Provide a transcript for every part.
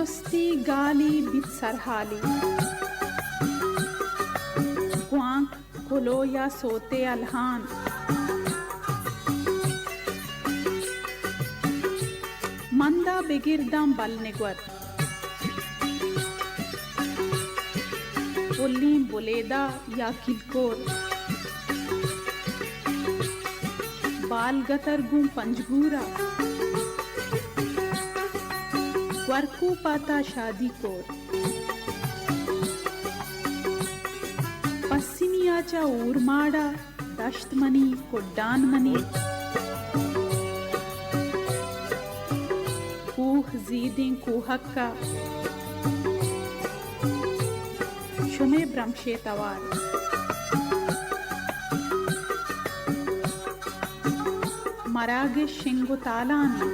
मस्ती गाली बित सरहाली ग्वांक कुलो या सोते अलहान मंदा बेगिरदाम बलनिगवर उल्लीम बुलेदा या किलकोर बाल गतर गुम पंजगूरा वर्कू पाता शादी कोर पश्चिमियाचा ऊरमाड़ा दश्तमनी कोड्डानमनी कूह जीदिं कूहक्का शुमे ब्रह्मशे तवार मरागे शिंगु तालानी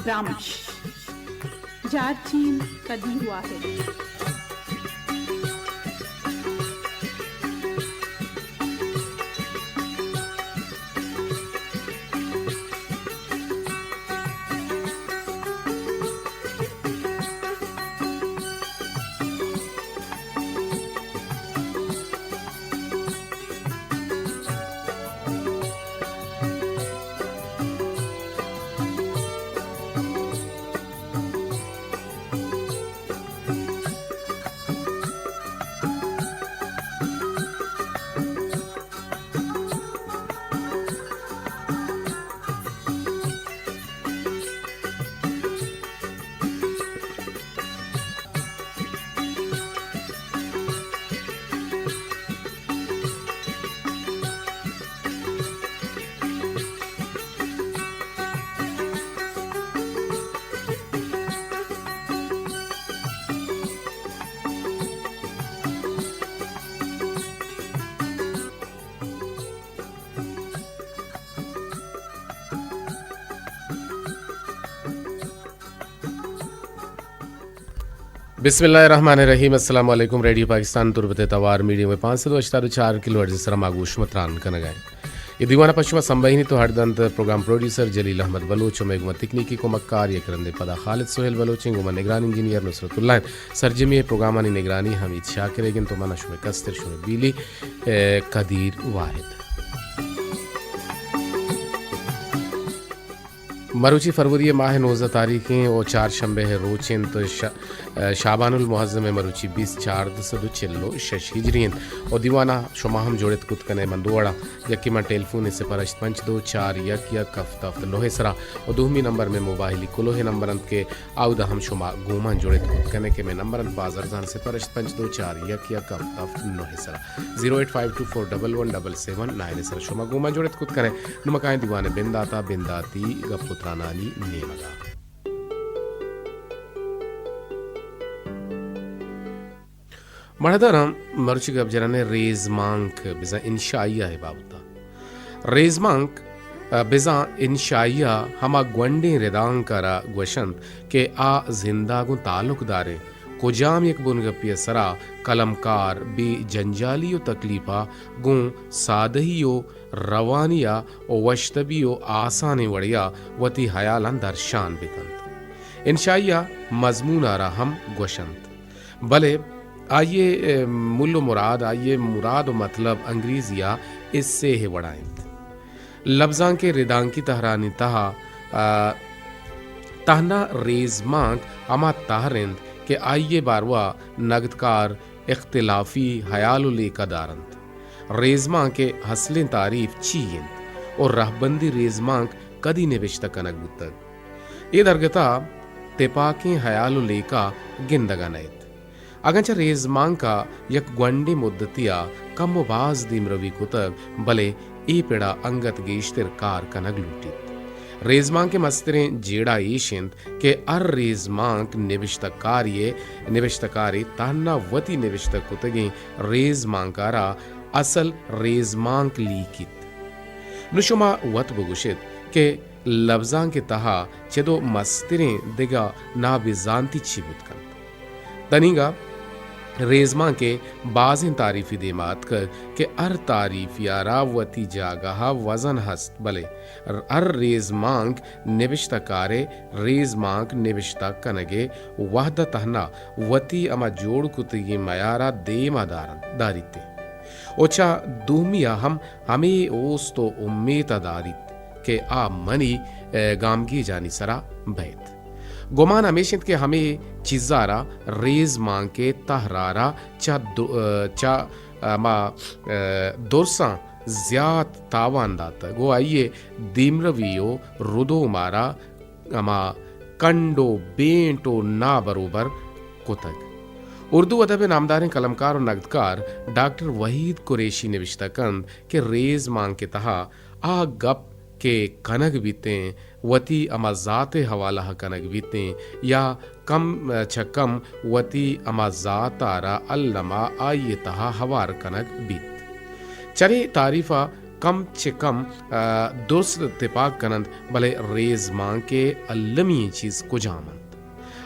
ब्रह्मश जारचीन कदी हुआ है। बिस्मिल्लाहिर्रहमानिर्रहीम। अस्सलाम वालेकुम। रेडियो पाकिस्तान तुर्बत तवार मीडियम में 584 किलो हर्ट्ज सर मागूश मतरान कनगाए ये दीवाना पश्चिमा संबहिनी तो हरदंत प्रोग्राम प्रोड्यूसर जलील अहमद बलोच मेगुमा तकनीकी को मक्कार ये करंदे पदा खालिद सोहेल बलोच गुमा निगरान इंजीनियर नुसरतुल्लाह सरजमी प्रोग्रामानी निगरानी हमीद शाकिर तो मना शुमे कस्तर शुमे बीली कदीर वाहिद मरूची फरवरी माह 19 तारीखें और 4 शंबे है रोचें तो शाबानुल मुहज़्ज़म मरूची 20/4/20 शश हिजरियन और दीवाना शुमाहम जोड़े कुत कने मंदुआड़ा यकी में टेलीफोन से परश्त 524 यक हफ्ता लोहे सरा और दूमी नंबर में मोबाइली कुलोहे नंबर अंत के आउदा हम शुमा गुमा जोड़े कुत कने के में नंबर अंत बाजार जान से परश्त 524 यक हफ्ता लोहे सरा 08524117799 सरा शुमा गुमा जोड़े कुत कने नुमकाएं दीवाने बिंदाता बिंदाती गपुत्रानानी नेमगा मर्दाराम मरुची गब जराने रेजमांक बिजा इंशाइया है बाबूता रेजमांक बिजा इंशाइया हमा ग्वंडे रेदांकरा ग्वशंत के आ जिंदागु ताल्लुकदारे कुजाम एक बुनगपिय सरा कलमकार बे जंजालियो तकलीफा गुं सादहियो रवानिया ओ वश्तबियो आसाने वड़िया वती हयालन दर्शान बिकंत इंशाइया मजमून आरा हम ग्वशंत भले आइए मुल्लो मुराद आइए मुराद मतलब अंग्रेजिया इससे है वड़ाइंत लफ्जां के रिदांग की तहरानी तहा तहना रेजमांक अमा तहरिंद के आइए बारवा नगदकार इख्तिलाफी हयालुले कदारंत रेजमां के हसलें तारीफ चीयंत और रहबंदी रेजमांक कदी निविश्ता कनक बुतक ये दरगता तेपाके हयालुले का गिंदगा नयत अगंचा रेजमांग का यक ग्वंडे मुद्दतिया कम बाज दिमरवी कुतब भले ई पेड़ा अंगत गेश्तिर कार कनग लूटी रेजमांग के मस्तरे जेड़ा ईशिंद के अर रेजमांग निविष्टकारी तान्ना वती निविष्ट कुतगे रेजमांकारा असल रेजमांग लीकित नुशुमा वत बगुशित के लफ्जां के तहा चेदो मस्तरे दिगा ना बिजांती छिबुत कन तनीगा रेजमा के बाज़ तारीफी देमात कर के अर तारीफ यारा वती जागहा वजन हस्त भले अर रेजमांक निविश्ता कारे रेजमांक निविश्ता कनगे वहद तहना वती अमा जोड़ कुतगी मयारा देमा दारिते ओचा दूमिया हम हमें ओस तो उम्मीद दारित के आ मनी गामगी जानी सरा बैत गोमान हमेशा के हमें चिजारा रेज मांग के तहरारा चा मा दोरसा ज्यात तावान दाता गो आइए दीमरवियो रुदो मारा अमा कंडो बेंटो ना बरोबर कुतक उर्दू अदब नामदार कलमकार और नगदकार डॉक्टर वहीद कुरैशी ने विश्तकंद के रेज मांग के तहा आ गप के कनक बीतें वती अमा ज़ात हवाला कनक बीतें या कम छकम वती अमा ज़ात आरा अल्लमा आये तहा हवार कनक बीत चरे तारीफा कम चे कम दुरुस्त इत्तेफाक कनंद भले रेज मांग के अल्लमी चीज़ को जामंद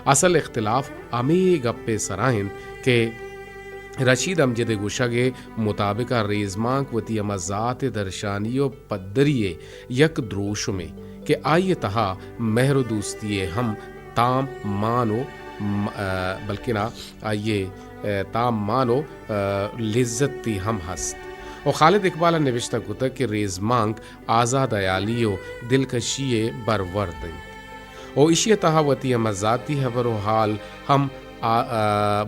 असल इख्तिलाफ अमी गप्पे सराहिंद के रशीद अमजद गुशगे मुताबिक रेजमांक वती अमजात दर्शानियो पद्दरिये यक द्रोश में के आइए तहा महर दोस्तिये हम ताम मानो बल्कि ना आइए ताम मानो लिज्जती हम हस्त और खालिद इकबाल ने निविश्ता कुता कि रेजमांक आज़ाद अयालियो दिलकशिये बरवर दें और इशिय तहा वती अमजाती हबरो हाल हम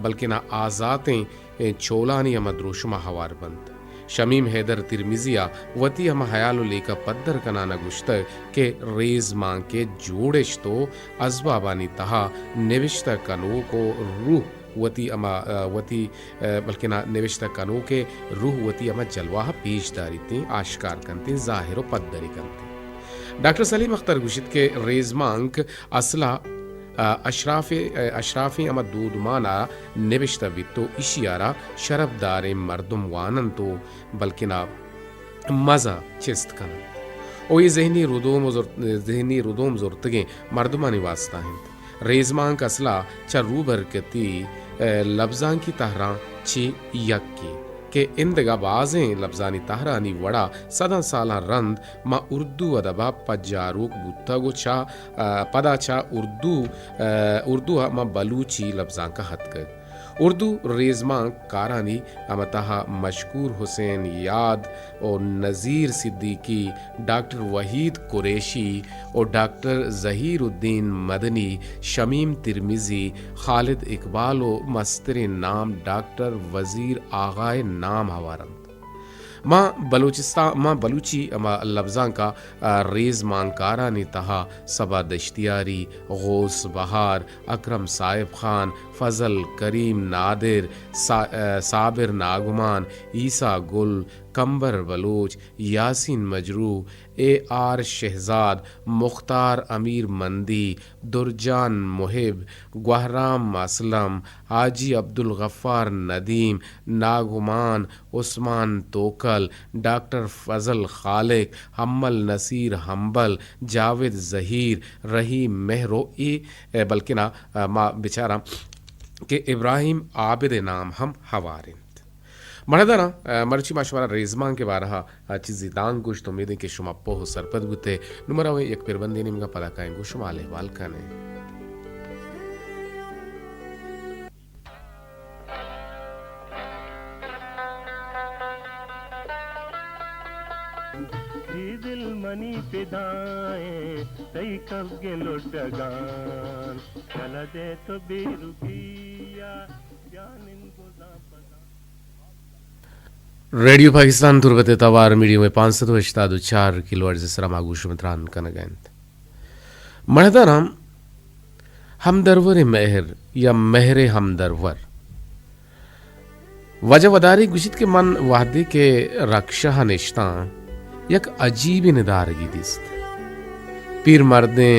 बल्कि ना आज़ातें चोलानी अमा द्रोशुमा हवार बंद शमीम हैदर तिरमिजिया वती अमा हयालो लेका पद्दर कनाना गुश्तर के रेज मांग के जोड़ेश तो अजबाबानी तहा निविश्ता कनो को रूह वती अमा वती बल्कि ना निविश्ता कनो के रूह वती अमा जलवाह पेशदारी थी आश्कार कंते जाहिर पद्दरी कंते डॉक्टर सलीम अख्तर गुशित के रेज मांग असला अशराफी अमा दूदमाना निविश्ता बितो इशियारा शरफदारे मर्दम वानन तो बल्कि ना मजा चिस्त कन ओ ये जहनी रुदोम ज़ुर्तगे मर्दमानी वास्ता हैं रेजमांग असला चा रूबरकती लफ्जां की तहरा ची यक्की के इंदगा बाजें लफ्जानी तहरानी वड़ा सदा साला रंद मा उर्दू अदबा पजारूक बुत्ता गो चा पदा चा उर्दू मा बलूची लफ्जां का हद कर उर्दू रेजमा कारानी अमतहा मशकूर हुसैन याद और नज़ीर सिद्दीकी डॉक्टर वहीद कुरैशी और डॉक्टर ज़हीरुद्दीन मदनी शमीम तिरमिज़ी खालिद इकबाल और मस्तर नाम डॉक्टर वज़ीर आगाए नाम हवारंद माँ बलूची अमा लफ्ज़ां का रेज मांकारा ने तहा सबा दश्तियारी गौस बहार अकरम साहिब खान फजल करीम Nadir Sabir नागुमान Isa Gul Qambar Baloch Yasin Majru A R Shahzad Mukhtar Amir Mandi Durjan Muhib Gahram Aslam Haji Abdul Ghaffar Nadeem Naguman Usman Tokal doctor Fazal Khaliq Hammal Naseer Hambal Javed Zaheer Rahim Mehro ए बल्कि ना माँ बेचारा के इब्राहिम आबिद नाम हम हवारिन मरदाना मरची माशवारा रेजमां के बारहा चीज़ी दांग गुश तो उम्मीदें कि शुमा पोह सरपद गुते नुमरा हुए एक पिरबंदी निमगा पदा काएं गुशुमा लेवाल काने दिल मनी पिदाएं तई कब के लुटगान चला दे तो बेरुकिया जानिन गोदा रेडियो पाकिस्तान तुरबते तवार मीडियो में 584 किलोहर्ट्ज़ जसरा मागूश मतरान कनगंत मर्दानाम हमदरवर महर या महरे हमदरवर वजह वदारी गुशित के मन वादे के रक्षा निश्ता यक अजीब निदारगी दिस्त पीर मर्दे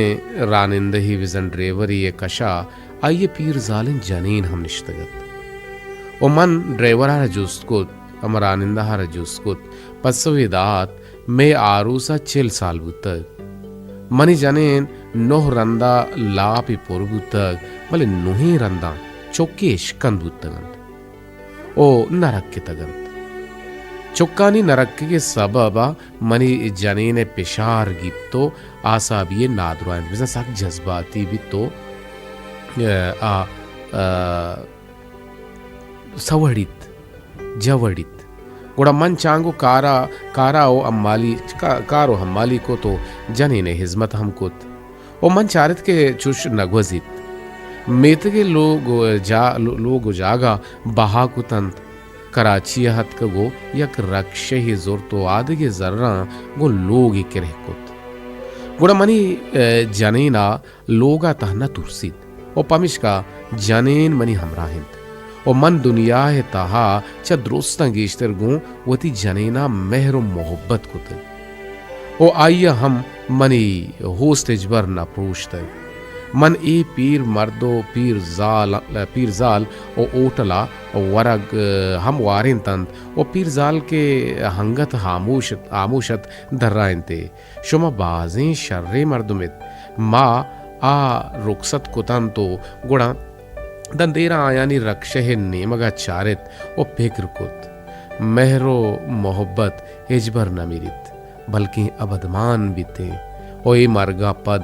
रानिंदही विजन ड्रेवरी ये कशा आइए पीर जालिन जनीन हम निश्तगत ओ मन ड्रेवरा जुस्त को अमरानिंदा हर जुस्कुत पसविदात में आरूसा 6 साल बुतक मनी जनेन नोह रंदा लापी पुर बुतक भले नुही रंदा चौके इश्कंद बुतगंत ओ नरक के तगंत चुक्कानी नरक के सबब मनी जनीने पिशार गिप्तो आसाबिये नादुराइन बिज़ा साक जज्बाती भी तो आ सवड़ित जवड़ित गुड़ा मन चांगो कारा ओ अम्माली कारो हम्माली को तो जनीने हिजमत हमकुत ओ मन चारित के चुश नगवजित मेतगे लोग जागा बहा कुतंत कराची हत गो यक रक्षे ही जोर तो आदगे जर्रा गो लोग ही करे कुत गुड़ा मनी जनेना लोगा तहना तुरसिद ओ पमिशका जनेन मनी हमराहिंद ओ मन दुनिया है तहा च द्रोस्ता गेश्तर गो वती जनेना मेहर मोहब्बत कुतल ओ आइया हम मनी होस्टेज बर न प्रोश्ते मन ए पीर मर्दो पीर जाल ओ ओटला ओ वरग हम वारिन तंत ओ पीर जाल के हंगत आमोशत दर्राइनते शुमा बाजें शर्रे मर्दुमित मा आ रुखसत कुतन तो गुड़ा दंदेरा आयानी रक्षे नेमगा चारित ओ फिक्र कुत महरो मोहब्बत हिजबर न मिरित बल्कि अबदमान बीते ओ ए मरगा पद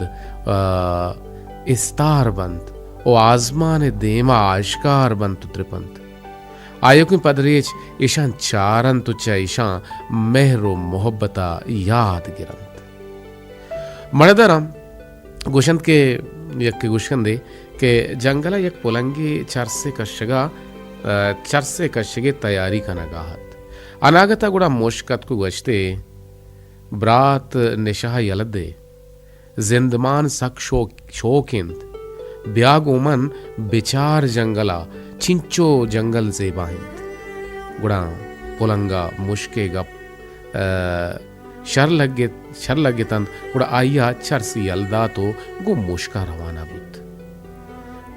इस्तार बंत ओ आजमान देमा आशकार बंत त्रिपंत आयो की पदरेच ईशान चारन तुच्चा ईशान मेहरो मोहब्बता याद गिरंत मणदरम गुशंत के यक गुशंदे के जंगला यक पुलंगी चरसे कशगे तैयारी का नगाहत अनागता गुड़ा मुश्कत को गश्ते ब्रात निशाह यलदे जिंदमान सक शोकिंद ब्यागोमन बिचार जंगला चिंचो जंगल से बाहिंद गुड़ा पुलंगा मुश्के गप शर लगे तंद गुड़ा आइया चरसी यलदा तो गो मुश्का रवाना बुद्ध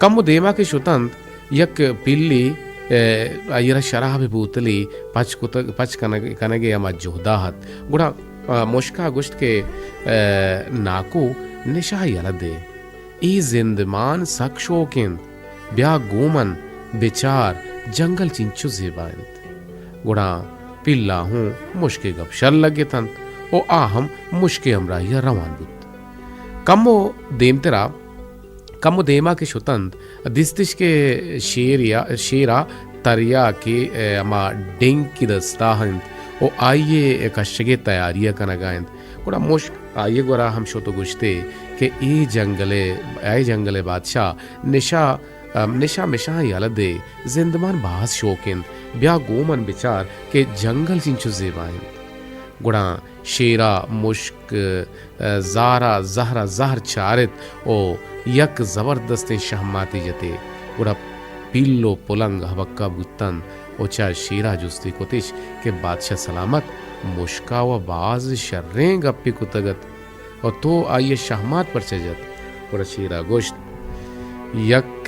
कम देमा के शुतंद यक पिल्ली आयरा शराब बूतली पच कनगे अमा जोहदाहत गुड़ा मुश्का गुश्त के नाको निशाह यलदे ई जिंदमान सक शोकिंद ब्या गोमन बिचार जंगल चिंचु जेबाइंद गुड़ा पिल्ला हूँ मुश्के गप शर लगे तन ओ आहम मुश्के अमराहिया रवान बुत कमो देमा के शुतंद दिस्तिश के शेरा तरिया के अमा डेंग की दस्ताहंद ओ आइए कशगे तैयारियां का नगाइंद गुड़ा मुश्क आइए गोरा हम शो तो गुश्ते के ई जंगले बादशाह निशा मिशा यलदे जिंदमान बास शोकिंद ब्या गोमन बिचार के जंगल चिंचु जेबाइंद गुड़ा शेरा मुश्क जारा जहरा जहर चारित ओ यक जबरदस्त शहमाती जते गुड़ा पिल्लो पुलंग हबक्का बुत्तन ओचा शेरा जुस्ती कोतिश के बादशाह सलामत मुश्का व बाज शर्रें गप्पी कुतगत और तो आइए शहमात पर चजत पूरा शेरा गोश्त यक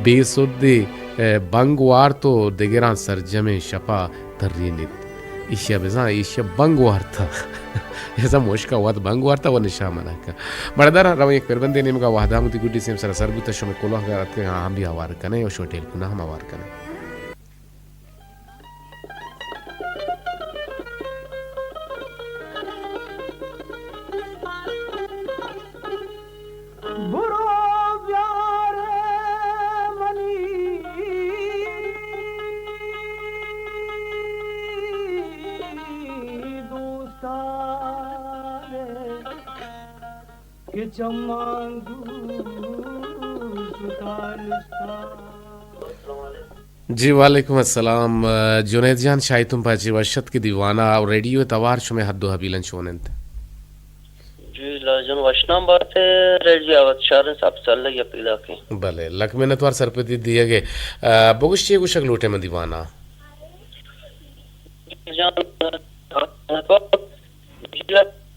बेसुद्दी बंगवार तो दिगरा सरजमे शपा तर्रीनित ईशा बेजा ईशा बंगवार था ऐसा मुश्का हुआ तो बंगवार था वो निशा मना का बड़दारा रव एक पेरबंदे नेम का वादा मुती गुड्डी सेम सर सरबुत शमे कोला करत के हम भी आवार कने और शोटेल कुना हम आवार कने जी वालेकुम अस्सलाम जुनैद जान शायद तुम पाची वशत की दीवाना और रेडियो तवार शुमे हद्दो हबीलन शोनंत जी लाजन वशनाम बात है रेडियो आवत शारन साहब चल या पीला के भले लक में नतवार सर पे दिए गए बगुश्ची गुशक लोटे में दीवाना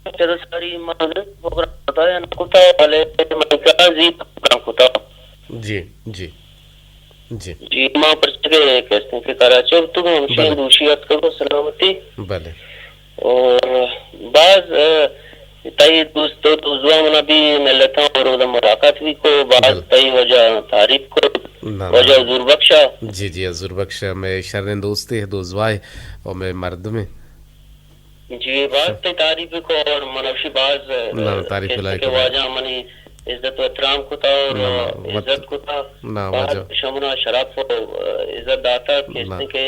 सारी मान बताया कुता वाले मकाजी कुता जी जी जी जी मां पर चले कहते हैं कि कराची तुम हमसे दूशियत करो सलामती भले और बाज तई दोस्तों तो जुआ मना भी मिलता और उधर मुलाकात भी को बाज तई वजह तारीफ को ना वजह हजूर बख्शा जी जी हजूर बख्श में शर्रें दोस्ती है दोजवाए और मैं मर्द में जी बात ते तारीफ को और मनफी बाज ना तारीफ कैसे लायक के वाजा मनी इज्जत व एहतराम को था और ना इज्जत को था ना बात वजह शमुना शराफ इज्जत दाता कैसे के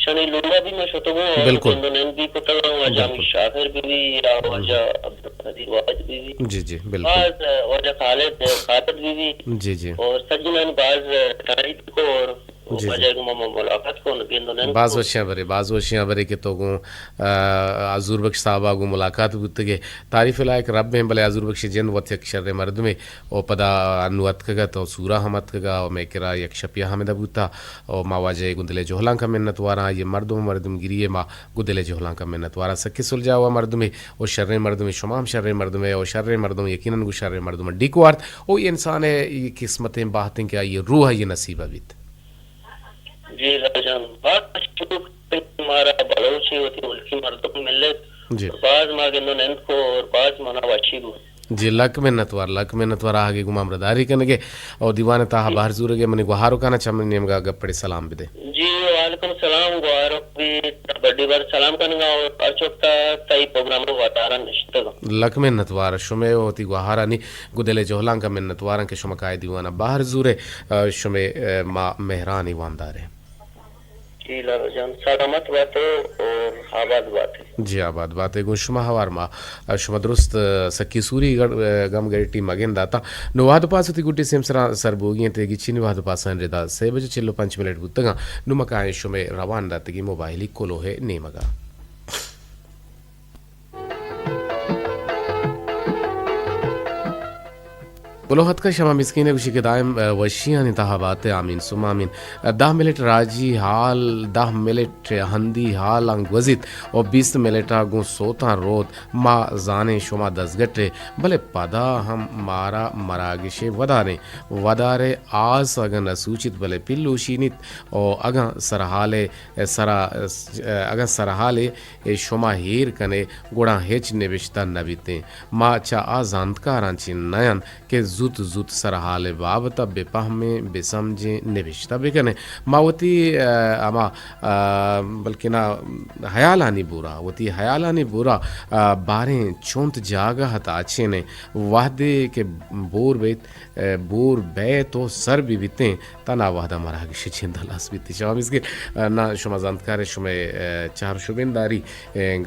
शनि लुंगा भी मैं शतगो और बिल्कुल। इंदोनेन भी को था वजह बिल्कुल। शाफिर भी या वजह अब्दुल कदीर वाहिद भी जी जी बिल्कुल बाज वजह खालिद भी जी जी और सज्जनन बाज तारीफ को और जी, जी। वजह को मुलाकात को इंदोनेन बाज़ वशियां बरे के तो गो आजूर बख्श साहब गो मुलाकात बुतगे तारीफ लायक रब में भले आजूर बख्श जन वत यक शर्रे मर्द में ओ पदा अनुवत कगा तो सूरा हमत कगा ओ मैं किरा यक शपिया हमेदा बुता ओ मावाजे गुंदले जोहलां का मिन्नत वारा ये मर्दम गिरिए मा गुदले जोहलां का मिन्नत वारा सके सुलझा हुआ मर्द में ओ शर्रे मर्द में शुमाम शर्रे मर्द में ओ शर्रे मर्द में यकीनन गु शर्रे मर्द में डिकवार्थ ओ ये इंसान है ये किस्मतें बातें क्या ये रूह है ये नसीब अबित जी राजन बात शुरू हमारा बलोची होती मुल्की मर्दों को मिले जी बाज मागे नो नंद को और बाज मना वाची को जी लक मिन्नतवार आगे गुमाम रदारी कनगे और दीवान ताहा बाहर जूरगे मने गुहारो काना चमन नेमगा गप्पड़े सलाम बिदे जी वालेकुम सलाम गुआरो भी बड़ी बार सलाम कनगा और अचोक्ता तई प्रोग्राम रो वातारा निश्चित लक मिन्नतवार शुमे होती गुहारानी गुदले जोहलां का मिन्नतवार के शुमकाय दीवाना बाहर जूरे शुमे मा मेहरानी वामदारे जी राजन सलामत बात और आबाद बात जी आबाद बात है शुमा हवार मा शुमा दुरुस्त सकी सूरी गम गटी मगेन दाता नुवाद पास होती गुटी सेमसरा सरबोगी तेगी चिनी वाद पासन रेदा 6 बजे चिल्लो 5 मिनट बुतगा नुमकाय शुमे रवान दातगी मोबाइली कोलो है नेमगा बुलोहत का शमा मिस्कीन कुशी के दायम वशियां निताहबात आमीन सुमामीन 10 मिनट राजी हाल 10 मिनट हंदी हाल अंग वजित और 20 मिनट आगू सोता रोत मा जाने शुमा 10 गटे भले पदा हम मारा मरागिशे वदारे आस अगन सूचित भले पिल्लू शीनित और अगन सरहाले शुमा हीर कने गुड़ा हेच निविश्ता नबीते मा चा आजांतकारांची नयन के जुत सरहाले बाबता बेपहमे बेसमझे निविश्ता बेकने मावती अमा बल्कि ना हयालानी बुरा बारें चोंत जागा हता अच्छे ने वादे के बोर बे तो सर भी बीते तना वादा मरा की छिंदलास बीती शवाम इसके ना शुमा जानकार शुमे चार शुबेंदारी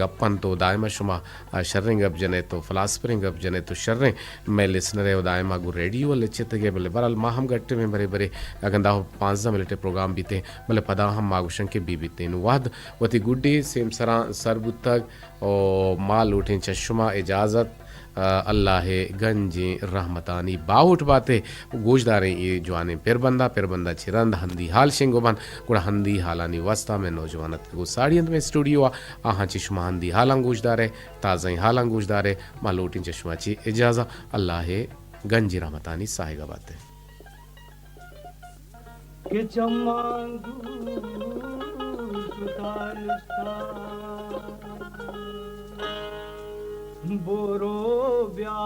गप्पन तो दायमा शुमा शर्रें गप जने तो फलासफरें गप जने तो शर्रें मैं लिसनर है दायमा गु रेडियो लेचेतगे बले बरल माहम गट्टे में बरे अगंदा 5 मिनट प्रोग्राम बीते बले पदा हम मागुशं के बीते वाद वती गुड्डी सेम सरा सरबुतग और माल उठें चश्मा इजाज़त अल्लाह गंजे रहमतानी बाउट बाते गोशदारें ये जवाने पिरबंदा चिरंद हंदी हाल शेंगोबन गुड़ा हंदी हालानी वास्ता में नौजवानत को साड़ियंत में स्टूडियो आहाँ चश्मा हंदी हालां गोशदारे ताज़ा हालां गोशदारे मालोटिन चश्मा ची इजाज़ा अल्लाह गंजी रहमतानी साहिगा बाते के चमांगू बोरो ब्या